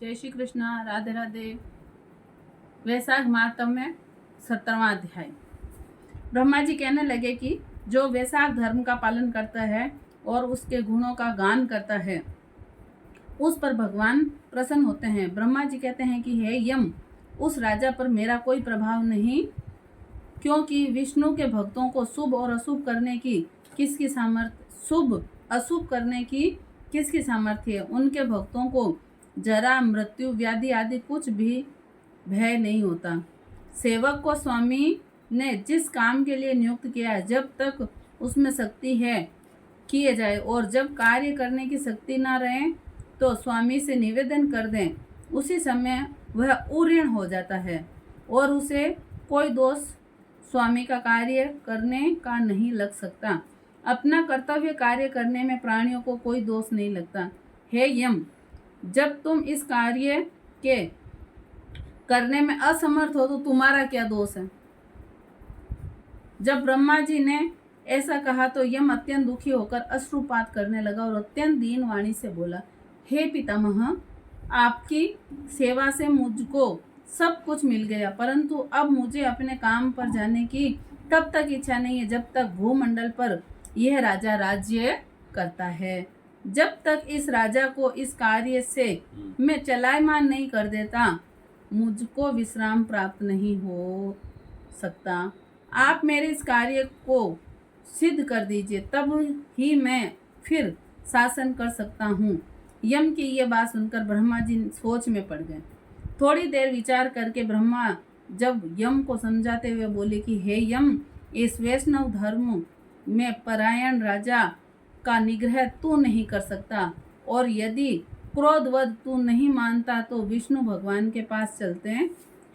जय श्री कृष्णा, राधे राधे। वैशाख मातम में 17वां अध्याय। ब्रह्मा जी कहने लगे कि जो वैशाख धर्म का पालन करता है और उसके गुणों का गान करता है उस पर भगवान प्रसन्न होते हैं। ब्रह्मा जी कहते हैं कि हे यम, उस राजा पर मेरा कोई प्रभाव नहीं, क्योंकि विष्णु के भक्तों को शुभ और अशुभ करने की किसकी सामर्थ्य, शुभ अशुभ करने की किसकी सामर्थ्य है। उनके भक्तों को जरा, मृत्यु, व्याधि आदि कुछ भी भय नहीं होता। सेवक को स्वामी ने जिस काम के लिए नियुक्त किया है, जब तक उसमें शक्ति है किए जाए, और जब कार्य करने की शक्ति ना रहे तो स्वामी से निवेदन कर दें। उसी समय वह उऋण हो जाता है और उसे कोई दोष स्वामी का कार्य करने का नहीं लग सकता। अपना कर्तव्य कार्य करने में प्राणियों को कोई दोष नहीं लगता। हे यम, जब तुम इस कार्य के करने में असमर्थ हो तो तुम्हारा क्या दोष है। जब ब्रह्मा जी ने ऐसा कहा तो यम अत्यंत दुखी होकर अश्रुपात करने लगा और अत्यंत दीन वाणी से बोला, हे पितामह, आपकी सेवा से मुझको सब कुछ मिल गया, परंतु अब मुझे अपने काम पर जाने की तब तक इच्छा नहीं है जब तक भूमंडल पर यह राजा राज्य करता है। जब तक इस राजा को इस कार्य से मैं चलायमान नहीं कर देता, मुझको विश्राम प्राप्त नहीं हो सकता। आप मेरे इस कार्य को सिद्ध कर दीजिए, तब ही मैं फिर शासन कर सकता हूँ। यम की ये बात सुनकर ब्रह्मा जी सोच में पड़ गए। थोड़ी देर विचार करके ब्रह्मा जब यम को समझाते हुए बोले कि हे यम, इस वैष्णव धर्म में परायण राजा का निग्रह तू नहीं कर सकता, और यदि क्रोधवद तू नहीं मानता तो विष्णु भगवान के पास चलते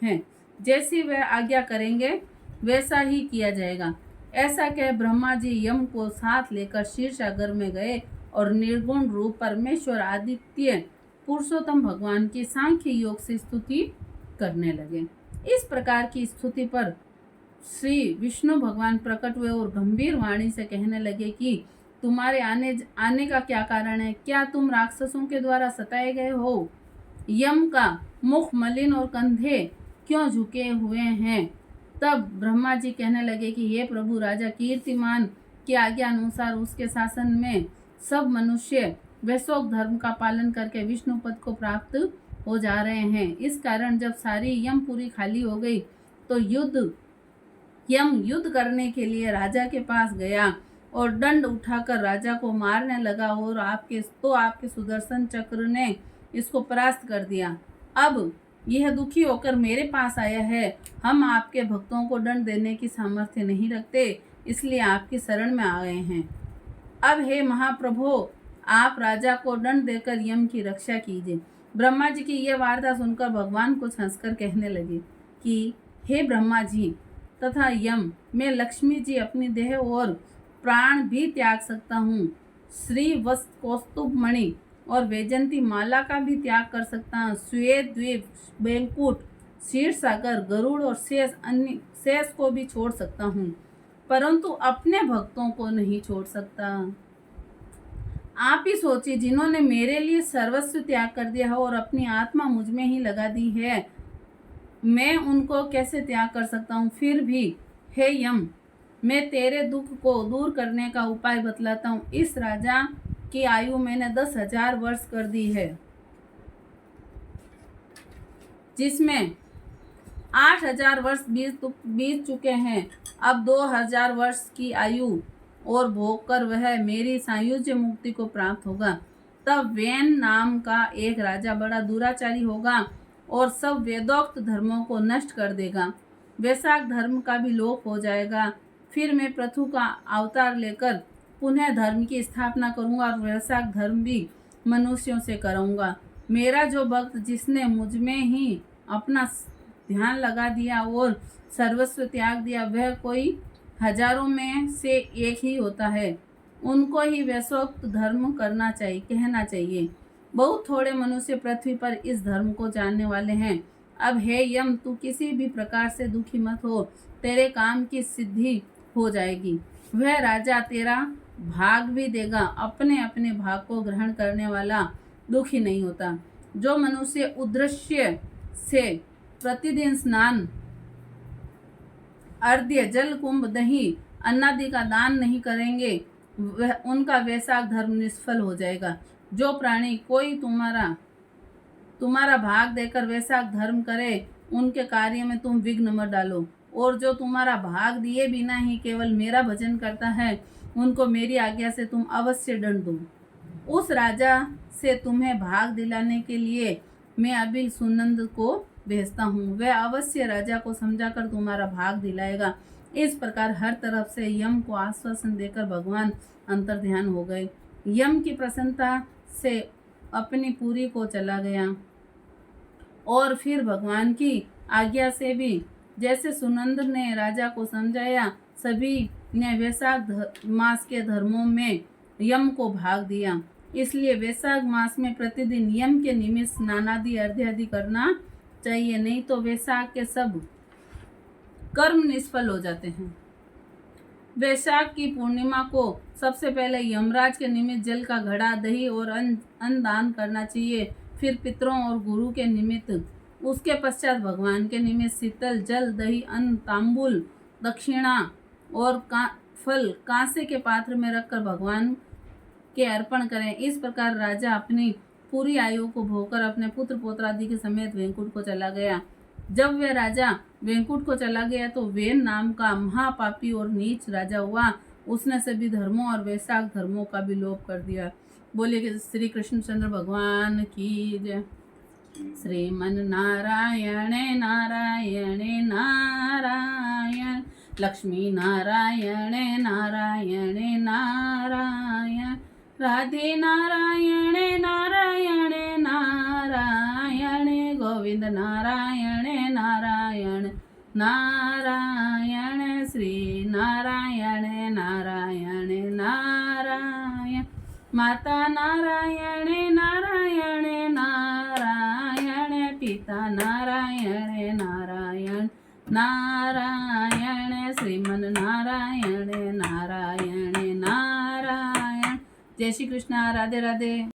हैं, जैसी वह आज्ञा करेंगे वैसा ही किया जाएगा। ऐसा कह ब्रह्मा जी यम को साथ लेकर क्षीरसागर में गए और निर्गुण रूप परमेश्वर आदित्य पुरुषोत्तम भगवान की सांख्य योग से स्तुति करने लगे। इस प्रकार की स्तुति पर श्री विष्णु भगवान प्रकट हुए और गंभीर वाणी से कहने लगे कि तुम्हारे आने का क्या कारण है। क्या तुम राक्षसों के द्वारा सताए गए हो। यम का मुख मलिन और कंधे क्यों झुके हुए हैं। तब ब्रह्मा जी कहने लगे कि हे प्रभु, राजा कीर्तिमान की आज्ञा अनुसार उसके शासन में सब मनुष्य वैशोक धर्म का पालन करके विष्णु पद को प्राप्त हो जा रहे हैं। इस कारण जब सारी यमपुरी खाली हो गई तो यम युद्ध करने के लिए राजा के पास गया और दंड उठाकर राजा को मारने लगा, और आपके सुदर्शन चक्र ने इसको परास्त कर दिया। अब यह दुखी होकर मेरे पास आया है। हम आपके भक्तों को दंड देने की सामर्थ्य नहीं रखते, इसलिए आपकी शरण में आ गए हैं। अब हे महाप्रभु, आप राजा को दंड देकर यम की रक्षा कीजिए। ब्रह्मा जी की यह वार्ता सुनकर भगवान कुछ हंसकर कहने लगे कि हे ब्रह्मा जी तथा यम, मैं लक्ष्मी जी अपनी देह और प्राण भी त्याग सकता हूँ। श्री वस्त कौस्तुभ मणि और वैजंती माला का भी त्याग कर सकता हूँ। श्वेत द्वीप, बेलकुट, क्षीरसागर, गरुड़ और शेष को भी छोड़ सकता हूँ, परंतु अपने भक्तों को नहीं छोड़ सकता। आप ही सोचिए, जिन्होंने मेरे लिए सर्वस्व त्याग कर दिया है और अपनी आत्मा मुझ में ही लगा दी है, मैं उनको कैसे त्याग कर सकता हूँ। फिर भी हे यम, मैं तेरे दुख को दूर करने का उपाय बतलाता हूँ। इस राजा की आयु मैंने 10,000 वर्ष कर दी है, जिसमें 8,000 वर्ष बीत चुके हैं। अब 2,000 वर्ष की आयु और भोग कर वह मेरी सायुज्य मुक्ति को प्राप्त होगा। तब वैन नाम का एक राजा बड़ा दुराचारी होगा और सब वेदोक्त धर्मों को नष्ट कर देगा। वैशाख धर्म का भी लोप हो जाएगा। फिर मैं पृथु का अवतार लेकर पुनः धर्म की स्थापना करूंगा और वैशाख धर्म भी मनुष्यों से कराऊंगा। मेरा जो भक्त जिसने मुझ में ही अपना ध्यान लगा दिया और सर्वस्व त्याग दिया, वह कोई हजारों में से एक ही होता है। उनको ही वैशोक्त धर्म कहना चाहिए। बहुत थोड़े मनुष्य पृथ्वी पर इस धर्म को जानने वाले हैं। अब हे यम, तू किसी भी प्रकार से दुखी मत हो, तेरे काम की सिद्धि हो जाएगी। वह राजा तेरा भाग भी देगा। अपने अपने भाग को ग्रहण करने वाला दुखी नहीं होता। जो मनुष्य उद्देश्य से प्रतिदिन स्नान, अर्घ्य, जल, कुंभ, दही, अन्नादि का दान नहीं करेंगे, वह उनका वैशाख धर्म निष्फल हो जाएगा। जो प्राणी कोई तुम्हारा भाग देकर वैशाख धर्म करे, उनके कार्य में तुम विघ्न मत डालो। और जो तुम्हारा भाग दिए बिना ही केवल मेरा भजन करता है, उनको मेरी आज्ञा से तुम अवश्य दंड दो। उस राजा से तुम्हें भाग दिलाने के लिए मैं अभी सुनंद को भेजता हूँ। वह अवश्य राजा को समझाकर तुम्हारा भाग दिलाएगा। इस प्रकार हर तरफ से यम को आश्वासन देकर भगवान अंतर्ध्यान हो गए। यम की प्रसन्नता से अपनी पुरी को चला गया और फिर भगवान की आज्ञा से भी जैसे सुनंद ने राजा को समझाया, सभी ने वैशाख मास के धर्मों में यम को भाग दिया। इसलिए वैशाख मास में प्रतिदिन यम के निमित्त स्नानादि अर्घ्यादि करना चाहिए, नहीं तो वैशाख के सब कर्म निष्फल हो जाते हैं। वैशाख की पूर्णिमा को सबसे पहले यमराज के निमित्त जल का घड़ा, दही और अन्न दान करना चाहिए। फिर पितरों और गुरु के निमित्त, उसके पश्चात भगवान के निमित्त शीतल जल, दही, अन्न, तांबुल, दक्षिणा और फल कांसे के पात्र में रखकर भगवान के अर्पण करें। इस प्रकार राजा अपनी पूरी आयु को भोगकर अपने पुत्र पौत्रादि के समेत वैकुंठ को चला गया। जब वह राजा वैकुंठ को चला गया तो वेन नाम का महापापी और नीच राजा हुआ। उसने सभी धर्मों और वैशाख धर्मों का भी लोप कर दिया। बोलिए कि श्री कृष्णचंद्र भगवान की जय। श्रीमन नारायण नारायण नारायण, लक्ष्मी नारायण नारायण नारायण, राधे नारायण नारायण नारायण, गोविंद नारायण नारायण नारायण, श्री नारायण नारायण नारायण, माता नारायण नारायण नारायण, पिता नारायण नारायण नारायण, श्रीमन नारायण नारायण नारायण। जय श्री कृष्ण। राधे राधे।